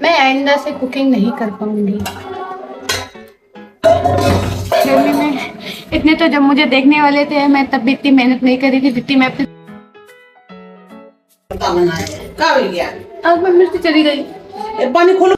मैं आइंदा से कुकिंग नहीं कर पाऊंगी। गर्मी में इतने तो जब मुझे देखने वाले थे मैं तब भी इतनी मेहनत नहीं करी थी जितनी मैं अपने। अब मैं मिर्च चली गई। पानी खोलो।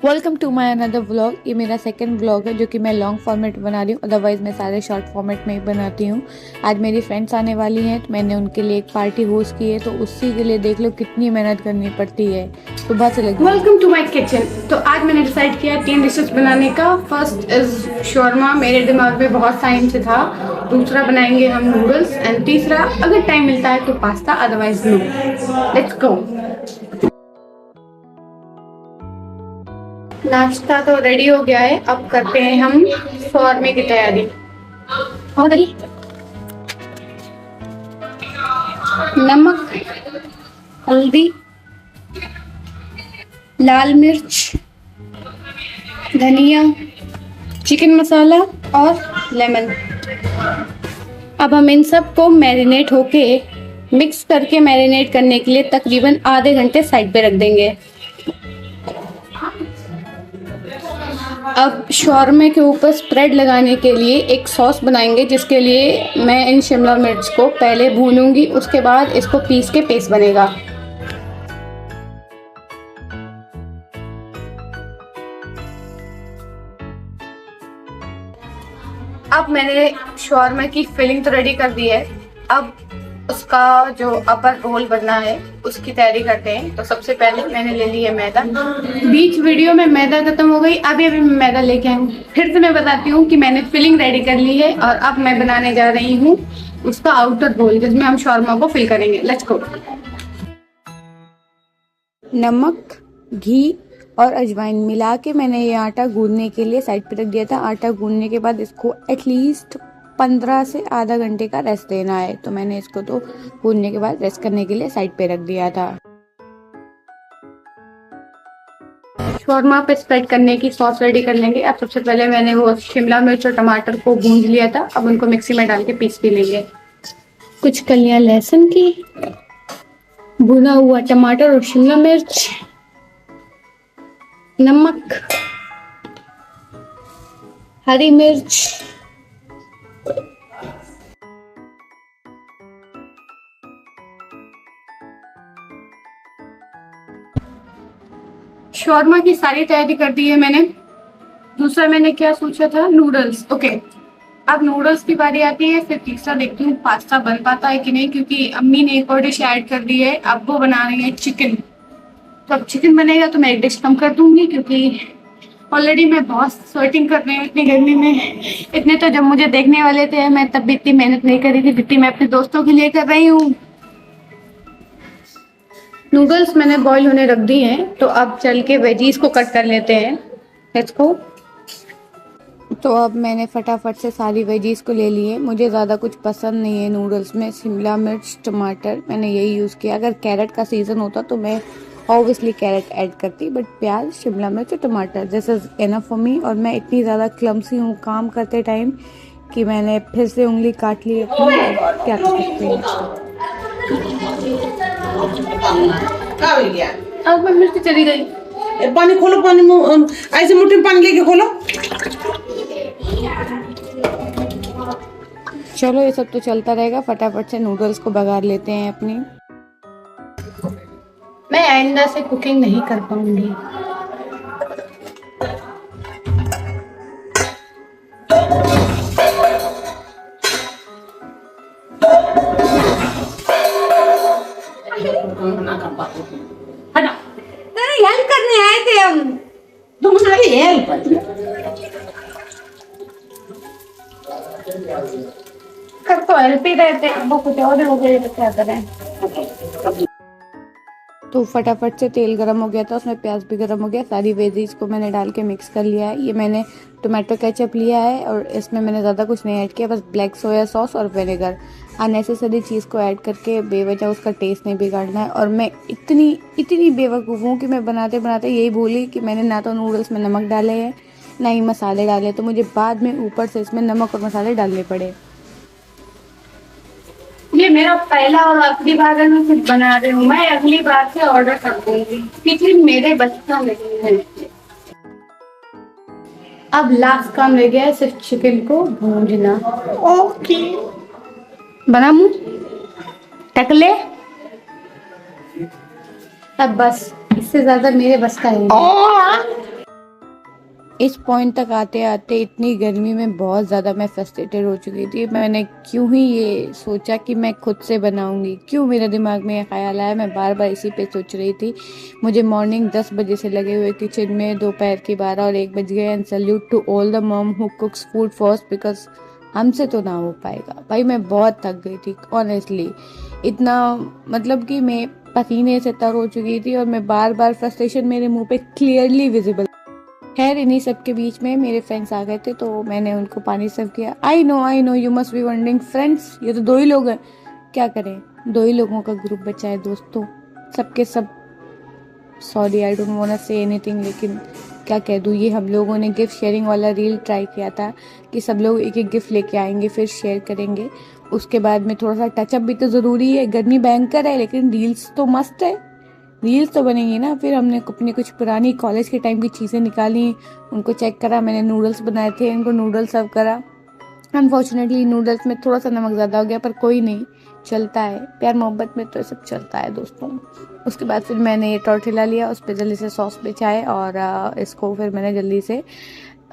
Welcome to my another vlog. ये मेरा सेकंड व्लॉग है जो कि मैं लॉन्ग फॉर्मेट बना रही हूँ, अदरवाइज़ मैं सारे शॉर्ट फॉर्मेट में ही बनाती हूँ। आज मेरी फ्रेंड्स आने वाली हैं तो मैंने उनके लिए एक पार्टी होस्ट की है, तो उसी के लिए देख लो कितनी मेहनत करनी पड़ती है सुबह से लगी। Welcome to my kitchen. तो आज मैंने डिसाइड किया 3 डिशेस बनाने का। फर्स्ट इज शौरमा, मेरे दिमाग में बहुत टाइम से था। दूसरा बनाएंगे हम नूडल्स एंड तीसरा अगर टाइम मिलता है तो pasta, otherwise no. Let's go. नाश्ता तो रेडी हो गया है, अब करते हैं हम शौरमे की तैयारी। और नमक, हल्दी, लाल मिर्च, धनिया, चिकन मसाला और लेमन। अब हम इन सब को मैरिनेट होके मिक्स करके मैरिनेट करने के लिए तकरीबन आधे घंटे साइड पे रख देंगे। अब शौरमे के ऊपर स्प्रेड लगाने के लिए एक सॉस बनाएंगे, जिसके लिए मैं इन शिमला मिर्च को पहले भूनूंगी, उसके बाद इसको पीस के पेस्ट बनेगा। अब मैंने शौरमे की फिलिंग तो रेडी कर दी है। अब उसका जो अपर रोल बनना है उसकी तैयारी करते हैं। तो सबसे पहले मैंने ले ली है मैदा। बीच वीडियो में मैदा खत्म हो गई, अभी मैं मैदा लेके आई हूँ। फिर से मैं बताती हूँ कि मैंने फिलिंग रेडी कर ली है और अब मैं बनाने जा रही हूँ उसका आउटर रोल, जिसमें हम शौरमा को फिल करेंगे। Let's go. नमक, घी और अजवाइन मिला के मैंने ये आटा गूंदने के लिए साइड पे रख दिया था। आटा गूंदने के बाद इसको एटलीस्ट 15 से आधा घंटे का रेस्ट देना है, तो मैंने इसको तो गूंदने के बाद रेस्ट करने के लिए साइड पे रख दिया था। शौरमा पे स्प्रेड करने की सॉस रेडी कर लेंगे। अब सबसे पहले मैंने वो शिमला मिर्च और टमाटर को भून लिया था, अब उनको मिक्सी में डाल के पीस भी लेंगे। कुछ कलियां लहसुन की, भुना हुआ टमाटर और शिमला मिर्च, नमक, हरी मिर्च, शौरमा की सारी तैयारी कर दी है मैंने। दूसरा मैंने क्या सोचा था, नूडल्स। ओके, अब नूडल्स की बारी आती है। फिर तीसरा देखती हूँ पास्ता बन पाता है कि नहीं, क्योंकि अम्मी ने एक और डिश ऐड कर दी है। अब वो बना रही है चिकन। तो अब चिकन बनेगा तो मैं एक डिश कम कर दूंगी, क्योंकि ऑलरेडी मैं बहुत स्वेटिंग कर रही हूँ इतनी गर्मी में। इतने तो जब मुझे देखने वाले थे मैं तब भी इतनी मेहनत नहीं करी थी जितनी मैं अपने दोस्तों के लिए कर रही हूँ। नूडल्स मैंने बॉईल होने रख दी हैं, तो अब चल के वेजीज को कट कर लेते हैं। Let's go. तो अब मैंने फटाफट से सारी वेजीज को ले लिए। मुझे ज़्यादा कुछ पसंद नहीं है नूडल्स में, शिमला मिर्च, टमाटर, मैंने यही यूज़ किया। अगर कैरेट का सीज़न होता तो मैं ऑब्वियसली कैरेट ऐड करती, बट प्याज, शिमला मिर्च और टमाटर this is enough for me. और मैं इतनी ज़्यादा क्लमसी हूँ काम करते टाइम कि मैंने फिर से उंगली काट ली अपनी। क्या कर सकते हैं। अब मैं मिर्च चली गई। पानी खोलो, पानी ऐसे मुट्ठी में पानी लेके खोलो। चलो ये सब तो चलता रहेगा, फटाफट से नूडल्स को बघार लेते हैं अपनी। मैं आइंदा से कुकिंग नहीं कर पाऊंगी। हेल्प करने आए थे हम, तुम्हारी हेल्प कर तो हेल्प ही रहते, वो कुछ और हो गया तो क्या करें। तो फटाफट से तेल गरम हो गया था, उसमें प्याज भी गरम हो गया। सारी वेजीज को मैंने डाल के मिक्स कर लिया है। ये मैंने टोमेटो केचप लिया है और इसमें मैंने ज़्यादा कुछ नहीं ऐड किया, बस ब्लैक सोया सॉस और विनेगर। अननेसेसरी चीज़ को ऐड करके बेवजह उसका टेस्ट नहीं बिगाड़ना है। और मैं इतनी बेवकूफ़ हूँ कि मैं बनाते बनाते यही भूली कि मैंने ना तो नूडल्स में नमक डाले हैं ना ही मसाले डाले, तो मुझे बाद में ऊपर से इसमें नमक और मसाले डालने पड़े। ये मेरा पहला और आखिरी बार है मैं कुछ बना रही हूँ। मैं अगली बार से ऑर्डर कर दूंगी क्योंकि मेरे बस का नहीं है। अब लास्ट काम रह गया है सिर्फ चिकन को भूंजना। ओके बना मुंह टकले। अब बस इससे ज्यादा मेरे बस का है। इस पॉइंट तक आते आते इतनी गर्मी में बहुत ज़्यादा मैं फ्रस्ट्रेटेड हो चुकी थी। मैंने क्यों ही ये सोचा कि मैं खुद से बनाऊंगी, क्यों मेरे दिमाग में ये ख्याल आया। मैं बार बार इसी पे सोच रही थी। मुझे मॉर्निंग 10 बजे से लगे हुए किचन में, दोपहर के 12 और 1 बज गए। And salute to all the mom who cooks food first, because हमसे तो ना हो पाएगा भाई। मैं बहुत थक गई थी ऑनेस्टली। इतना मतलब कि मैं पसीने से तर हो चुकी थी और मैं बार बार फ्रस्ट्रेशन मेरे मुंह पे क्लियरली विजिबल। खैर इन्हीं सब के बीच में मेरे फ्रेंड्स आ गए थे तो मैंने उनको पानी सर्व किया। I know you must be wondering friends, ये तो 2 ही लोग हैं, क्या करें, 2 ही लोगों का ग्रुप बचा है दोस्तों, सबके सब। Sorry I don't want to say anything, लेकिन क्या कह दूँ, ये हम लोगों ने गिफ्ट शेयरिंग वाला रील ट्राई किया था कि सब लोग एक एक गिफ्ट लेके आएंगे फिर शेयर करेंगे। उसके बाद में थोड़ा सा टचअप भी तो ज़रूरी है। गर्मी भयंकर है लेकिन रील्स तो मस्त है, रील्स तो बनेंगी ना। फिर हमने अपनी कुछ पुरानी कॉलेज के टाइम की चीज़ें निकाली, उनको चेक करा। मैंने नूडल्स बनाए थे, इनको नूडल्स सर्व करा। अनफॉर्चुनेटली नूडल्स में थोड़ा सा नमक ज़्यादा हो गया, पर कोई नहीं, चलता है, प्यार मोहब्बत में तो ये सब चलता है दोस्तों। उसके बाद फिर मैंने ये टॉर्टिला लिया, उस पर जल्दी से सॉस बिछाए और इसको फिर मैंने जल्दी से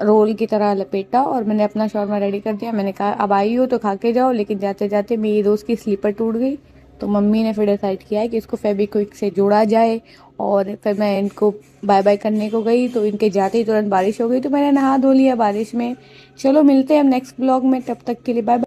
रोल की तरह लपेटा और मैंने अपना शॉर्मा रेडी कर दिया। मैंने कहा अब आई हो तो खा के जाओ, लेकिन जाते जाते मेरी दोस्त की स्लीपर टूट गई। तो मम्मी ने फिर डिसाइड किया है कि इसको फेविक्विक से जोड़ा जाए। और फिर मैं इनको बाय बाय करने को गई तो इनके जाते ही तुरंत बारिश हो गई, तो मैंने नहा धो लिया बारिश में। चलो मिलते हैं हम नेक्स्ट ब्लॉग में, तब तक के लिए बाय बाय।